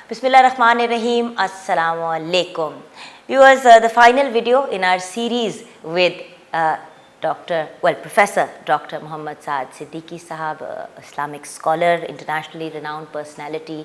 Bismillahirrahmanirrahim. Assalamu alaikum. Viewers, the final video in our series with Professor Dr. Muhammad Saad Siddiqui Sahab, Islamic scholar, internationally renowned personality,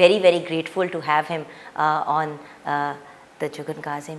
Very very grateful to have him on the Jugan Kazim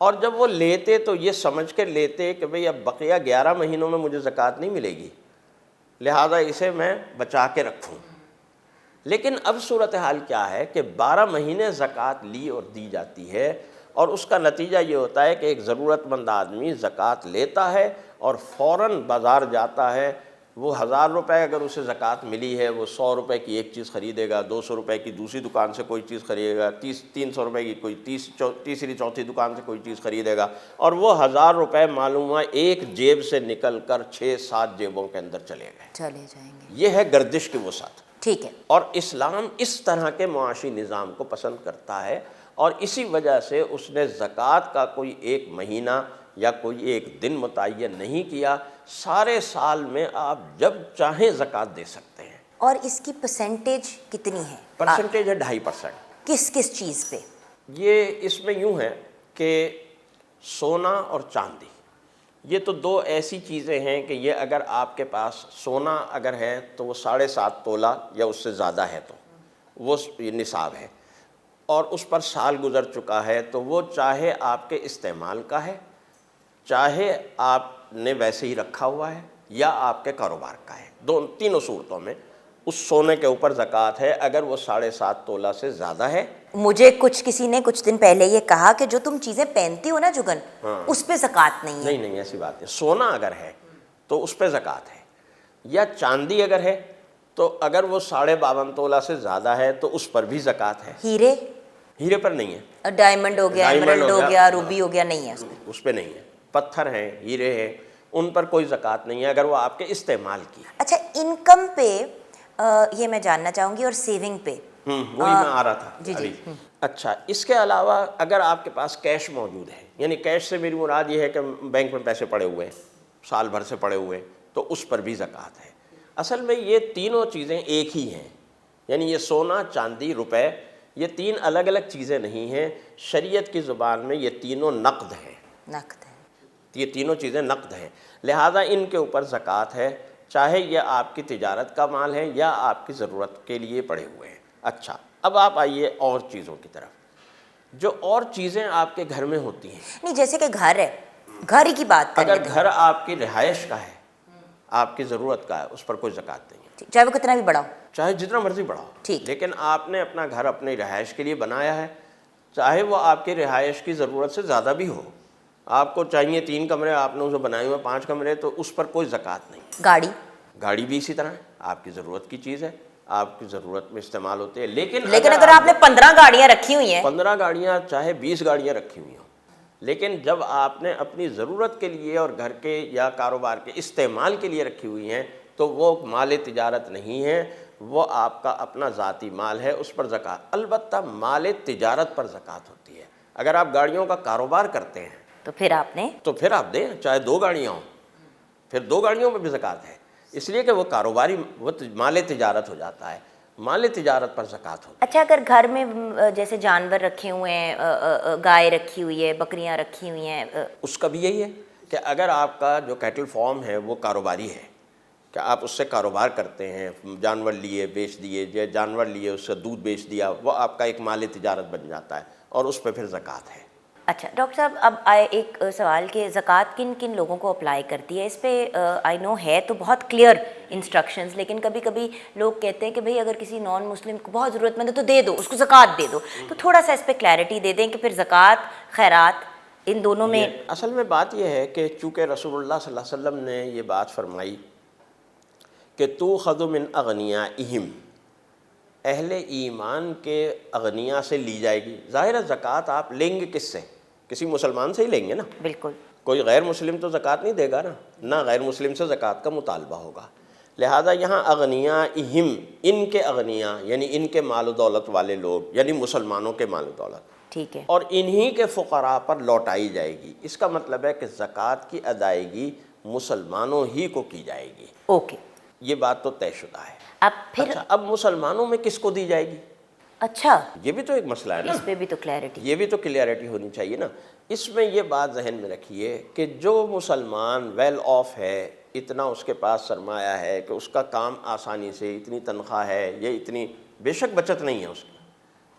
اور جب وہ لیتے تو یہ سمجھ کے لیتے کہ بھئی اب بقیہ 11 مہینوں میں مجھے زکوٰۃ نہیں ملے گی، لہٰذا اسے میں بچا کے رکھوں۔ لیکن اب صورتحال کیا ہے کہ 12 مہینے زکوٰۃ لی اور دی جاتی ہے، اور اس کا نتیجہ یہ ہوتا ہے کہ ایک ضرورت مند آدمی زکوٰۃ لیتا ہے اور فوراً بازار جاتا ہے، وہ 1000 روپے اگر اسے زکوٰۃ ملی ہے، وہ 100 روپے کی ایک چیز خریدے گا، 200 روپے کی دوسری دکان سے کوئی چیز خریدے گا، 300 روپے کی کوئی تیسری چوتھی دکان سے کوئی چیز خریدے گا، اور وہ 1000 روپے معلوم ہوا ایک جیب سے نکل کر 6-7 جیبوں کے اندر چلے چلے جائیں گے۔ یہ ہے گردش کی وسعت۔ ٹھیک ہے۔ اور اسلام اس طرح کے معاشی نظام کو پسند کرتا ہے، اور اسی وجہ سے اس نے زکوٰۃ کا کوئی ایک مہینہ یا کوئی ایک دن متعین نہیں کیا، سارے سال میں آپ جب چاہیں زکوٰۃ دے سکتے ہیں۔ اور اس کی پرسنٹیج کتنی ہے؟ پرسنٹیج ہے 2.5%۔ کس کس چیز پہ؟ یہ اس میں یوں ہے کہ سونا اور چاندی، یہ تو دو ایسی چیزیں ہیں کہ یہ اگر آپ کے پاس سونا اگر ہے تو وہ 7.5 تولہ یا اس سے زیادہ ہے تو وہ نصاب ہے، اور اس پر سال گزر چکا ہے تو وہ چاہے آپ کے استعمال کا ہے، چاہے آپ نے ویسے ہی رکھا ہوا ہے، یا آپ کے کاروبار کا ہے، تینوں صورتوں میں اس سونے کے اوپر زکوٰۃ ہے اگر وہ 7.5 تولہ سے زیادہ ہے۔ مجھے کسی نے کچھ دن پہلے یہ کہا کہ جو تم چیزیں پہنتی ہو نا جگن، اس پہ زکوٰۃ نہیں ہے۔ نہیں ایسی بات ہے، سونا اگر ہے تو اس پہ زکوٰۃ ہے، یا چاندی اگر ہے تو اگر وہ 52.5 تولہ سے زیادہ ہے تو اس پر بھی زکوٰۃ ہے۔ ہیرے پر نہیں ہے، ڈائمنڈ ہو گیا، ایمرلڈ ہو گیا، روبی ہو گیا، نہیں ہے اس پہ نہیں ہے۔ پتھر ہیں، ہیرے ہیں، ان پر کوئی زکوٰۃ نہیں ہے اگر وہ آپ کے استعمال کی۔ اچھا، انکم پہ یہ میں جاننا چاہوں گی، اور سیونگ پہ؟ وہی میں آ رہا تھا ابھی۔ اچھا، اس کے علاوہ اگر آپ کے پاس کیش موجود ہے، یعنی کیش سے میری مراد یہ ہے کہ بینک میں پیسے پڑے ہوئے ہیں، سال بھر سے پڑے ہوئے ہیں، تو اس پر بھی زکوٰۃ ہے۔ اصل میں یہ تینوں چیزیں ایک ہی ہیں، یعنی یہ سونا، چاندی، روپے، یہ تین الگ الگ چیزیں نہیں ہیں، شریعت کی زبان میں یہ تینوں نقد ہیں۔ نقد ہے، یہ تینوں چیزیں نقد ہیں، لہٰذا ان کے اوپر زکوٰۃ ہے، چاہے یہ آپ کی تجارت کا مال ہے یا آپ کی ضرورت کے لیے پڑے ہوئے ہیں۔ اچھا، اب آپ آئیے اور چیزوں کی طرف، جو اور چیزیں آپ کے گھر میں ہوتی ہیں۔ نہیں، جیسے کہ گھر ہے، گھر ہی کی بات کریں، اگر گھر آپ کی رہائش کا ہے، آپ کی ضرورت کا ہے، اس پر کوئی زکوٰۃ نہیں ہے، چاہے وہ کتنا بھی بڑا ہو، چاہے جتنا مرضی بڑا ہو۔ ٹھیک، لیکن آپ نے اپنا گھر اپنی رہائش کے لیے بنایا ہے، چاہے وہ آپ کی رہائش کی ضرورت سے زیادہ بھی ہو، آپ کو چاہیے 3 کمرے، آپ نے اسے بنائے ہوئے 5 کمرے، تو اس پر کوئی زکوٰۃ نہیں۔ گاڑی بھی اسی طرح ہے، آپ کی ضرورت کی چیز ہے، آپ کی ضرورت میں استعمال ہوتے ہیں۔ لیکن اگر آپ نے 15 گاڑیاں رکھی ہوئی ہیں، 15 گاڑیاں چاہے 20 گاڑیاں رکھی ہوئی ہوں، لیکن جب آپ نے اپنی ضرورت کے لیے اور گھر کے یا کاروبار کے استعمال کے لیے رکھی ہوئی ہیں تو وہ مال تجارت نہیں ہے، وہ آپ کا اپنا ذاتی مال ہے، اس پر زکوٰۃ۔ البتہ مال تجارت پر زکوٰۃ ہوتی ہے۔ اگر آپ گاڑیوں کا کاروبار کرتے ہیں تو پھر آپ دیں، چاہے 2 گاڑیاں ہوں، پھر 2 گاڑیوں میں بھی زکوٰۃ ہے، اس لیے کہ وہ کاروباری، وہ مال تجارت ہو جاتا ہے، مال تجارت پر زکوٰۃ ہوتی ہے۔ اچھا، اگر گھر میں جیسے جانور رکھے ہوئے ہیں، گائے رکھی ہوئی ہے، بکریاں رکھی ہوئی ہیں، اس کا بھی یہی ہے کہ اگر آپ کا جو کیٹل فارم ہے وہ کاروباری ہے، کہ آپ اس سے کاروبار کرتے ہیں، جانور لیے بیچ دیے، یا جانور لیے اس سے دودھ بیچ دیا، وہ آپ کا ایک مال تجارت بن جاتا ہے، اور اس پہ پھر زکوٰۃ ہے۔ اچھا ڈاکٹر صاحب، اب آئے ایک سوال کہ زکوٰۃ کن کن لوگوں کو اپلائی کرتی ہے؟ اس پہ آئی نو ہے تو بہت کلیئر انسٹرکشنز، لیکن کبھی کبھی لوگ کہتے ہیں کہ بھئی اگر کسی نان مسلم کو بہت ضرورت مند ہے تو دے دو، اس کو زکوٰۃ دے دو، تو تھوڑا سا اس پہ کلیئرٹی دے دیں کہ پھر زکوٰۃ، خیرات، ان دونوں میں۔ اصل میں بات یہ ہے کہ چونکہ رسول اللہ صلی اللہ علیہ وسلم نے یہ بات فرمائی کہ تُؤْخَذُ مِنْ أَغْنِيَائِهِمْ، اہل ایمان کے اغنیاء سے لی جائے گی۔ ظاہر ہے زکوٰۃ آپ لیں گے کس سے؟ کسی مسلمان سے ہی لیں گے نا، بالکل، کوئی غیر مسلم تو زکوٰۃ نہیں دے گا نا، نہ غیر مسلم سے زکوٰۃ کا مطالبہ ہوگا۔ لہٰذا یہاں اغنیائہم، ان کے اغنیاء یعنی ان کے مال و دولت والے لوگ، یعنی مسلمانوں کے مال و دولت، ٹھیک ہے، اور انہی کے فقراء پر لوٹائی جائے گی۔ اس کا مطلب ہے کہ زکوٰۃ کی ادائیگی مسلمانوں ہی کو کی جائے گی۔ اوکے، یہ بات تو طے شدہ ہے۔ اب پھر اچھا، اب مسلمانوں میں کس کو دی جائے گی؟ اچھا، یہ بھی تو ایک مسئلہ ہے نا، اس پہ بھی تو کلیئرٹی، یہ بھی تو کلیئرٹی ہونی چاہیے نا۔ اس میں یہ بات ذہن میں رکھیے کہ جو مسلمان ویل آف ہے، اتنا اس کے پاس سرمایہ ہے کہ اس کا کام آسانی سے، اتنی تنخواہ ہے، یہ اتنی بے شک بچت نہیں ہے اس کی،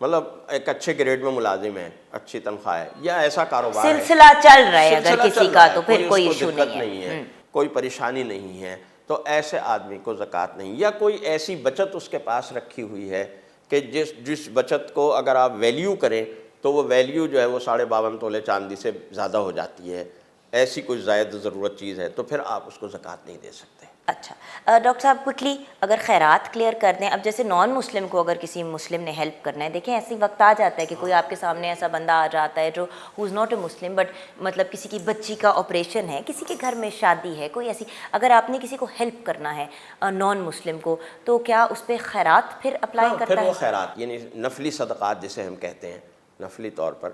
مطلب ایک اچھے گریڈ میں ملازم ہے, اچھی تنخواہ ہے, یا ایسا کاروبار ہے, سلسلہ چل رہا ہے اگر سلسلہ کسی چل کا رہا ہے, تو پھر کوئی اس ایشو کو دقت نہیں ہے. کوئی پریشانی نہیں ہے, تو ایسے آدمی کو زکوٰۃ نہیں. یا کوئی ایسی بچت اس کے پاس رکھی ہوئی ہے کہ جس بچت کو اگر آپ ویلیو کریں تو وہ ویلیو جو ہے وہ 52.5 تولے چاندی سے زیادہ ہو جاتی ہے, ایسی کوئی زائد ضرورت چیز ہے, تو پھر آپ اس کو زکوٰۃ نہیں دے سکتے. اچھا ڈاکٹر صاحب کوئکلی اگر خیرات کلیئر کر دیں. اب جیسے نان مسلم کو اگر کسی مسلم نے ہیلپ کرنا ہے, دیکھیں ایسی وقت آ جاتا ہے کہ کوئی آپ کے سامنے ایسا بندہ آ جاتا ہے جو ہو is not a Muslim but مطلب کسی کی بچی کا آپریشن ہے, کسی کے گھر میں شادی ہے, کوئی ایسی, اگر آپ نے کسی کو ہیلپ کرنا ہے نان مسلم کو, تو کیا اس پہ خیرات پھر اپلائی کرتا ہے؟ پھر وہ خیرات یعنی نفلی صدقات جسے ہم کہتے ہیں, نفلی طور پر.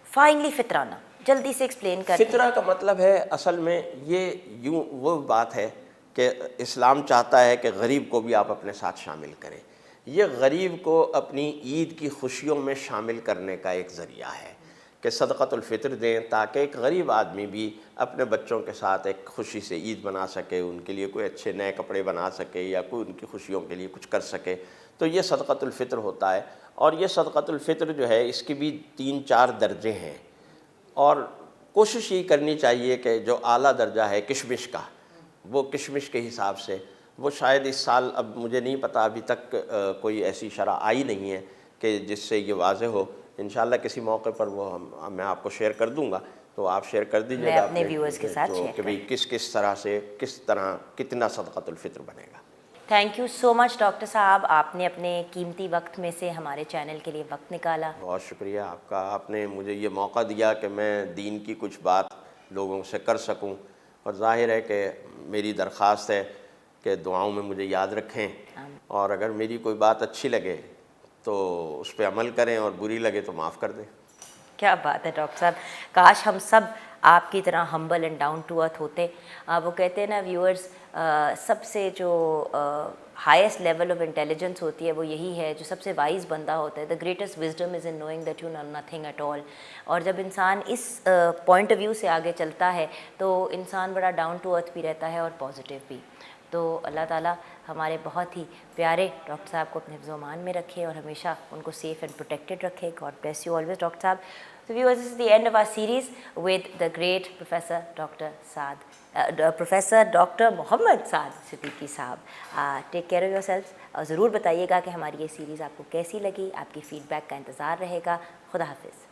فائنلی فطرانہ جلدی سے ایکسپلین کریں. فطرہ کا مطلب ہے اصل میں یہ یوں وہ بات ہے کہ اسلام چاہتا ہے کہ غریب کو بھی آپ اپنے ساتھ شامل کریں. یہ غریب کو اپنی عید کی خوشیوں میں شامل کرنے کا ایک ذریعہ ہے کہ صدقۃ الفطر دیں, تاکہ ایک غریب آدمی بھی اپنے بچوں کے ساتھ ایک خوشی سے عید بنا سکے, ان کے لیے کوئی اچھے نئے کپڑے بنا سکے, یا کوئی ان کی خوشیوں کے لیے کچھ کر سکے. تو یہ صدقۃ الفطر ہوتا ہے. اور یہ صدقۃ الفطر جو ہے اس کی بھی 3-4 درجے ہیں, اور کوشش یہ کرنی چاہیے کہ جو اعلیٰ درجہ ہے کشمش کا, وہ کشمش کے حساب سے, وہ شاید اس سال, اب مجھے نہیں پتہ, ابھی تک کوئی ایسی شرح آئی نہیں ہے کہ جس سے یہ واضح ہو. انشاءاللہ کسی موقع پر وہ میں آپ کو شیئر کر دوں گا, تو آپ شیئر کر دیجیے گا اپنے ویورز کے ساتھ شیئر کہ بھئی کس طرح سے کس طرح کتنا صدقۃ الفطر بنے گا. Thank you so much doctor صاحب, آپ نے اپنے قیمتی وقت میں سے ہمارے چینل کے لیے وقت نکالا. بہت شکریہ آپ کا, آپ نے مجھے یہ موقع دیا کہ میں دین کی کچھ بات لوگوں سے کر سکوں, اور ظاہر ہے کہ میری درخواست ہے کہ دعاؤں میں مجھے یاد رکھیں, اور اگر میری کوئی بات اچھی لگے تو اس پہ عمل کریں, اور بری لگے تو معاف کر دیں. کیا بات ہے ڈاکٹر صاحب, کاش ہم سب آپ کی طرح humble and down to earth ہوتے. وہ کہتے ہیں نا ویورز, سب سے جو ہائیسٹ لیول آف انٹیلیجنس ہوتی ہے وہ یہی ہے, جو سب سے وائز بندہ ہوتا ہے, the greatest wisdom is in knowing that you know nothing at all. اور جب انسان اس پوائنٹ آف ویو سے آگے چلتا ہے تو انسان بڑا ڈاؤن ٹو ارتھ بھی رہتا ہے اور پازیٹیو بھی. تو اللہ تعالیٰ ہمارے بہت ہی پیارے ڈاکٹر صاحب کو اپنے حفظ و امان میں رکھے, اور ہمیشہ ان کو سیف اینڈ پروٹیکٹڈ رکھے. God bless you always doctor صاحب. So viewers, this is the end of our series with the great Professor Dr. Mohammad Saad Siddiqui صاحب. Take care of yourselves, اور ضرور بتائیے گا کہ ہماری یہ سیریز آپ کو کیسی لگی. آپ کی فیڈ بیک کا انتظار رہے گا. خدا حافظ.